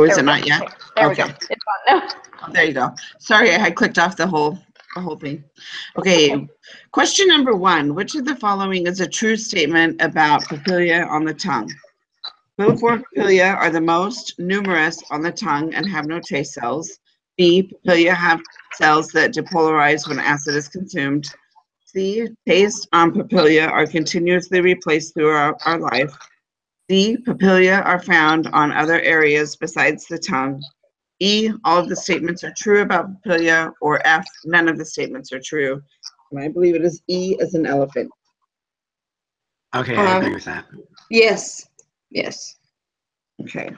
Oh, is There it we not go. yet? Okay, there we go. Okay. It's on now. Oh, there you go. Sorry, I had clicked off the whole thing. Okay. Question number 1. Which of the following is a true statement about papillae on the tongue? Filiform papillae are the most numerous on the tongue and have no taste cells. B, papillae have cells that depolarize when acid is consumed. C, taste on papillae are continuously replaced throughout our life. D, papillae are found on other areas besides the tongue. E, all of the statements are true about papillae, or F, none of the statements are true. And I believe it is E as an elephant. Okay, I agree with that. Yes. Yes. Okay.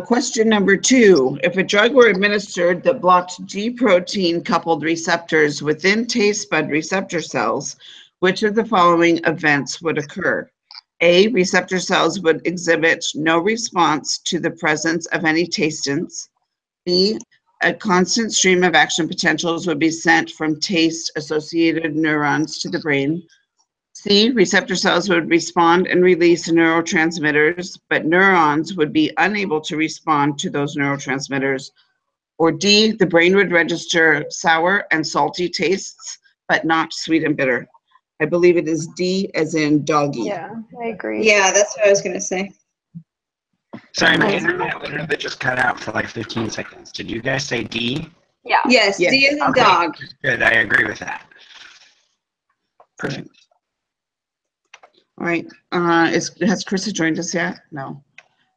Question number 2. If a drug were administered that blocked G protein coupled receptors within taste bud receptor cells, which of the following events would occur? A, receptor cells would exhibit no response to the presence of any tastants. B, a constant stream of action potentials would be sent from taste-associated neurons to the brain. C, receptor cells would respond and release neurotransmitters, but neurons would be unable to respond to those neurotransmitters. Or D, the brain would register sour and salty tastes, but not sweet and bitter. I believe it is D as in doggy. Yeah, I agree. Yeah, that's what I was going to say. Sorry, my internet literally just cut out for like 15 seconds. Did you guys say D? Yeah. Yes, Yes. D as in Okay. dog. Good, I agree with that. Perfect. All right. Has Krista joined us yet? No.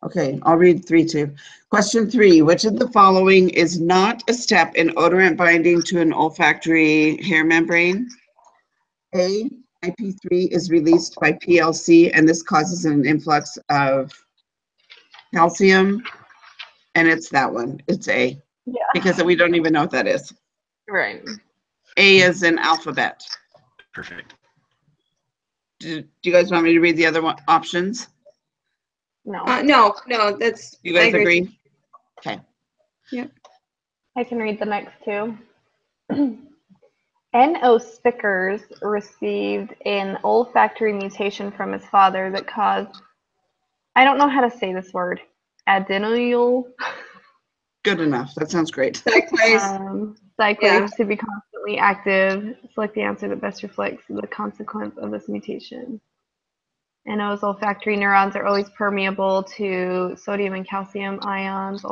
Okay, I'll read 3 too. Question 3, which of the following is not a step in odorant binding to an olfactory hair membrane? A, IP3 is released by PLC, and this causes an influx of calcium, and it's that one. It's A, Yeah. because we don't even know what that is. Right. A is in alphabet. Perfect. Do you guys want me to read the other options? No. No, that's. You guys I agree? Okay. I can read the next 2. N.O. Spickers received an olfactory mutation from his father that caused, I don't know how to say this word, adenyl Good enough. That sounds great. Cyclase. cyclase to be constantly active. Select the answer that best reflects the consequence of this mutation. N.O.'s olfactory neurons are always permeable to sodium and calcium ions.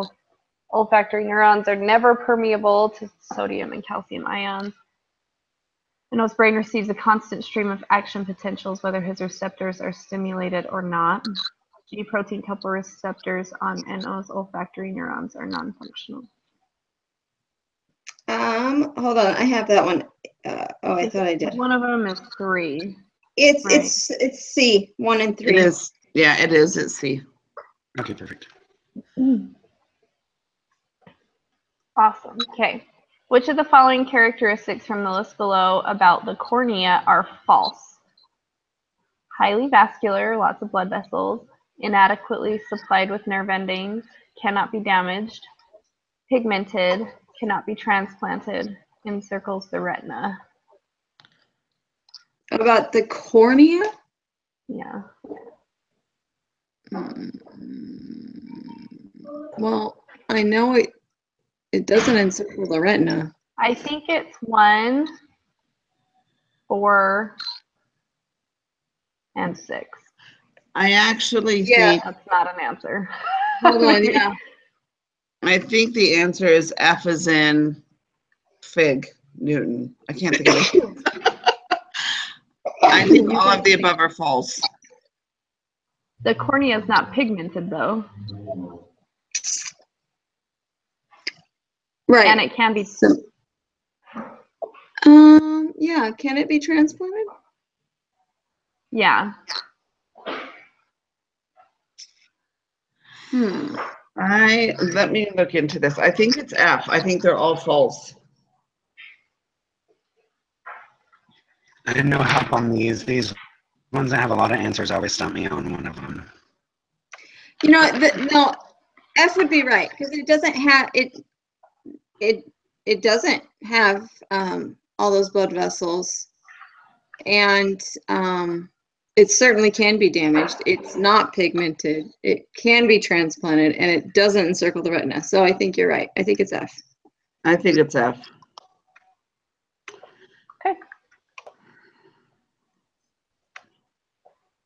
Olfactory neurons are never permeable to sodium and calcium ions. N.O.'s brain receives a constant stream of action potentials, whether his receptors are stimulated or not. G protein coupled receptors on N.O.'s olfactory neurons are non-functional. Hold on, I have that one. I thought I did. One of them is 3. It's C, 1 and 3. It is. Yeah, it is. It's C. Okay, perfect. Awesome. Okay. Which of the following characteristics from the list below about the cornea are false? Highly vascular, lots of blood vessels, inadequately supplied with nerve endings, cannot be damaged, pigmented, cannot be transplanted, encircles the retina. About the cornea? Yeah. Well, I know it doesn't encircle the retina. I think it's 1, 4, and 6. I actually Yeah. think That's not an answer. Hold on, yeah. I think the answer is F as in Fig Newton. I can't think of it. I think all of the above are false. The cornea is not pigmented though. Right. And it can be. Yeah, can it be transplanted? Yeah. Let me look into this. I think it's F. I think they're all false. I didn't know help on these. These ones that have a lot of answers always stump me on one of them. You know, no, F would be right because it doesn't have it doesn't have all those blood vessels, and It certainly can be damaged. It's not pigmented. It can be transplanted, and it doesn't encircle the retina. So I think you're right. I think it's F. I think it's F. Okay.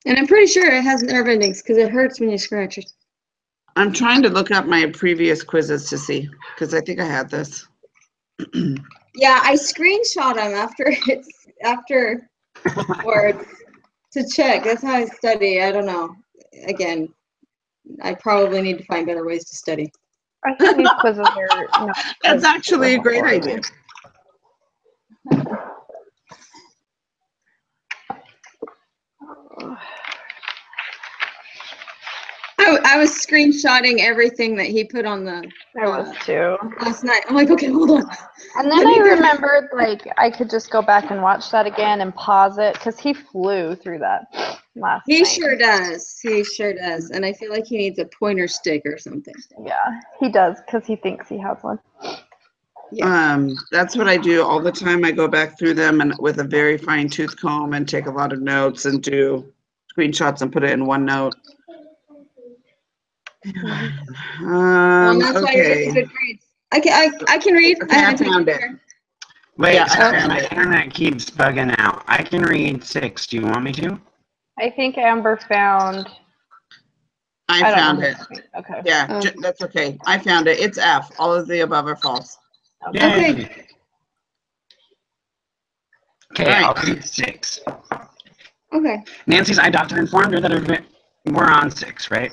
And I'm pretty sure it has nerve endings because it hurts when you scratch it. I'm trying to look up my previous quizzes to see, because I think I had this. Yeah, I screenshot them afterwards to check. That's how I study. I don't know. Again, I probably need to find better ways to study. I think these quizzes are not. That's actually a great idea. I was screenshotting everything that he put on the I was too. last night. I'm like, okay, hold on. And then I remembered, like, I could just go back and watch that again and pause it because he flew through that last He night. sure does. He sure does. And I feel like he needs a pointer stick or something. Yeah, he does because he thinks he has one. Yeah. That's what I do all the time. I go back through them and with a very fine tooth comb and take a lot of notes and do screenshots and put it in OneNote. Well, that's why you're getting Okay. good grades. I can read. Okay, I found it. Wait, Yeah, sorry, I my found it. internet keeps bugging out. I can read 6. Do you want me to? I think Amber found. I don't found know. it. Okay. Yeah, Oh. that's okay. I found it. It's F. All of the above are false. Okay. Okay, All right. I'll read 6. Okay. Nancy's eye doctor informed her that we're on 6, right?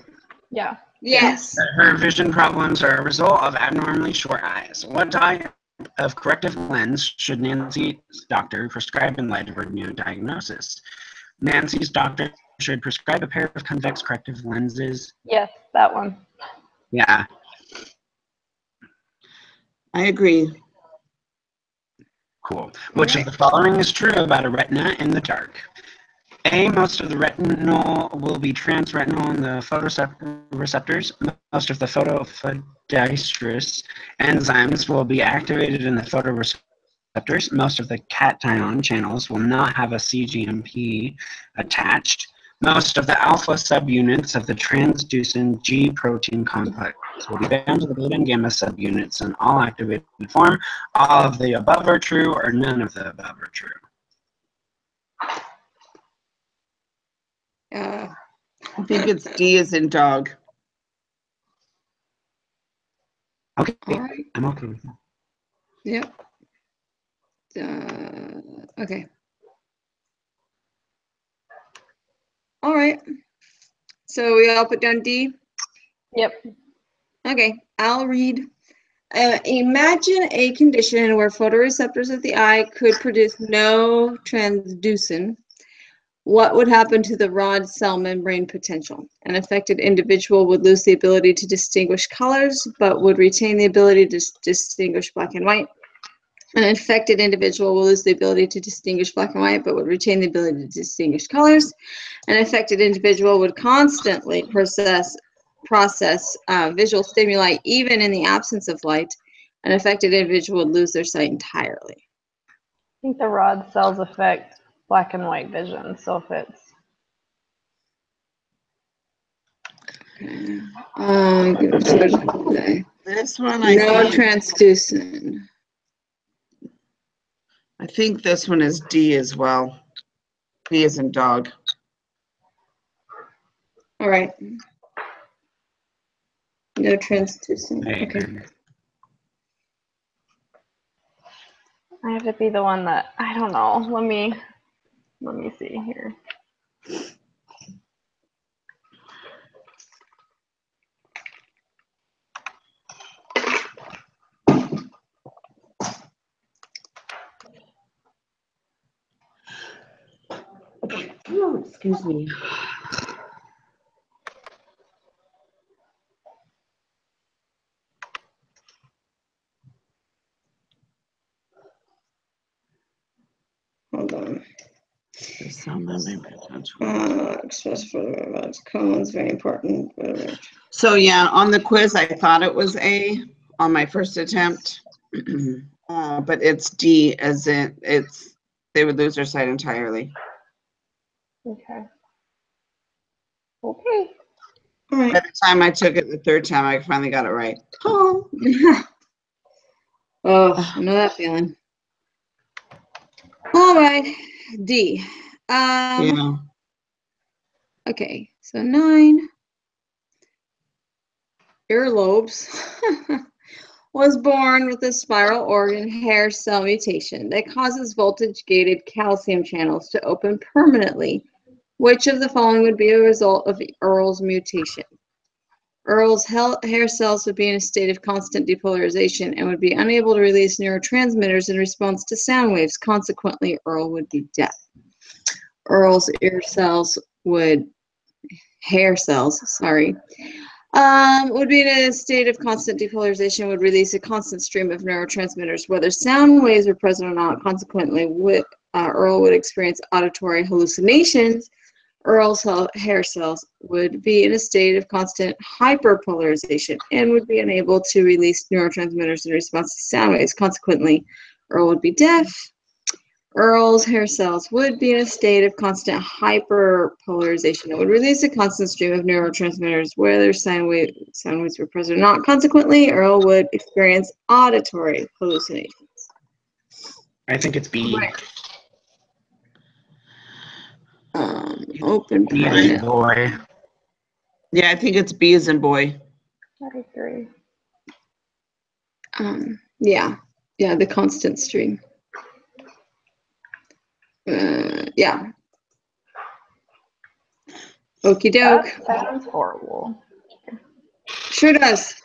Yeah. Yes. That her vision problems are a result of abnormally short eyes. What type of corrective lens should Nancy's doctor prescribe in light of her new diagnosis? Nancy's doctor should prescribe a pair of convex corrective lenses. Yes, that one. Yeah. I agree. Cool. Which of the following is true about a retina in the dark? A, most of the retinal will be transretinal in the photoreceptors. Most of the photodiesterase enzymes will be activated in the photoreceptors. Most of the cation channels will not have a cGMP attached. Most of the alpha subunits of the transducin G protein complex will be bound to the beta and gamma subunits in all activated form. All of the above are true, or none of the above are true. I think it's D as in dog. Okay, All right. I'm okay with that. Yep. Okay. All right. So we all put down D. Yep. Okay, I'll read. Imagine a condition where photoreceptors of the eye could produce no transducin. What would happen to the rod cell membrane potential? An affected individual would lose the ability to distinguish colors, but would retain the ability to distinguish black and white. An infected individual will lose the ability to distinguish black and white, but would retain the ability to distinguish colors. An affected individual would constantly process visual stimuli even in the absence of light. An affected individual would lose their sight entirely. I think the rod cells affect black and white vision, so if it's This one no transducin. I think this one is D as well. D as in dog. All right. No transducin. Okay. I have to be the one that I don't know. Let me see here. Oh, excuse me. Hold on. Express for cones, very important. So yeah, on the quiz, I thought it was A on my first attempt, but it's D as in they would lose their sight entirely. Okay. Okay. All By right. the time I took it the third time, I finally got it right. Oh. Oh, I know that feeling. All right, D. Yeah. Okay, so 9. Earlobes was born with a spiral organ hair cell mutation that causes voltage-gated calcium channels to open permanently. Which of the following would be a result of Earl's mutation? Earl's hair cells would be in a state of constant depolarization and would be unable to release neurotransmitters in response to sound waves. Consequently, Earl would be deaf. Earl's hair cells would be in a state of constant depolarization, would release a constant stream of neurotransmitters, whether sound waves were present or not. Consequently, Earl would experience auditory hallucinations. Earl's hair cells would be in a state of constant hyperpolarization and would be unable to release neurotransmitters in response to sound waves. Consequently, Earl would be deaf. Earl's hair cells would be in a state of constant hyperpolarization. It would release a constant stream of neurotransmitters whether sound waves were present or not. Consequently, Earl would experience auditory hallucinations. I think it's B. Right. Open B as permanent. in boy. Yeah, I think it's B as in boy. I agree. Yeah, the constant stream. Yeah. Okie doke. That sounds horrible. Sure does.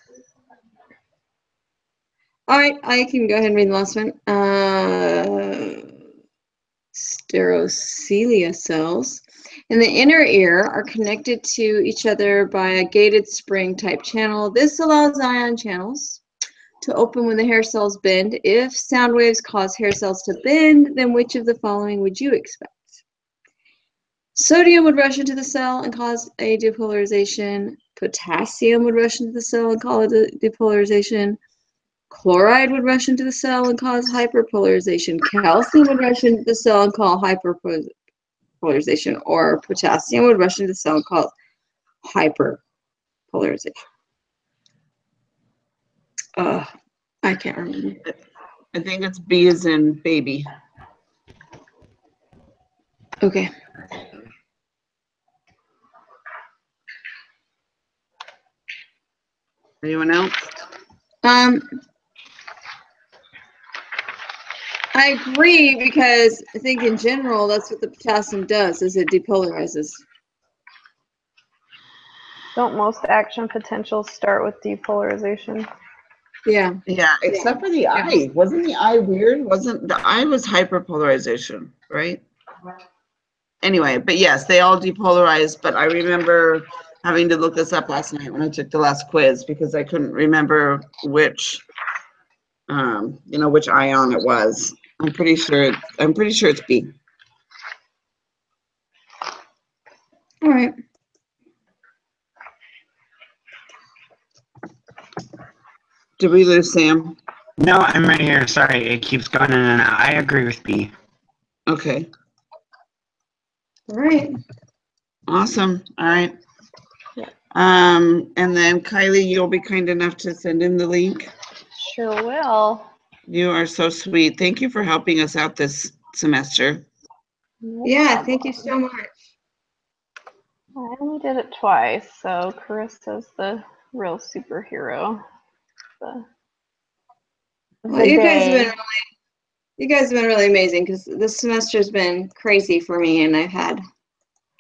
All right, I can go ahead and read the last one. Stereocilia cells in the inner ear are connected to each other by a gated spring type channel. This allows ion channels to open when the hair cells bend. If sound waves cause hair cells to bend, then which of the following would you expect? Sodium would rush into the cell and cause a depolarization. Potassium would rush into the cell and cause a depolarization. Chloride would rush into the cell and cause hyperpolarization. Calcium would rush into the cell and cause hyperpolarization. Or potassium would rush into the cell and cause hyperpolarization. I can't remember. I think it's B as in baby. Okay. Anyone else? I agree because I think in general that's what the potassium does is it depolarizes. Don't most action potentials start with depolarization? Yeah. Yeah, except for the eye. Wasn't the eye weird? Wasn't the eye was hyperpolarization, right? Anyway, but yes, they all depolarize, but I remember having to look this up last night when I took the last quiz because I couldn't remember which which ion it was. I'm pretty sure it's B. All right. Did we lose Sam? No, I'm right here. Sorry, it keeps going in and out. I agree with B. Okay. All right. Awesome. All right. Yeah. And then Kylie, you'll be kind enough to send in the link. Sure will. You are so sweet. Thank you for helping us out this semester. No Yeah, problem. thank you so much. I only did it twice, so Carissa's the real superhero. Well, you guys have been really amazing because this semester's been crazy for me and I've had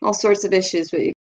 all sorts of issues, but you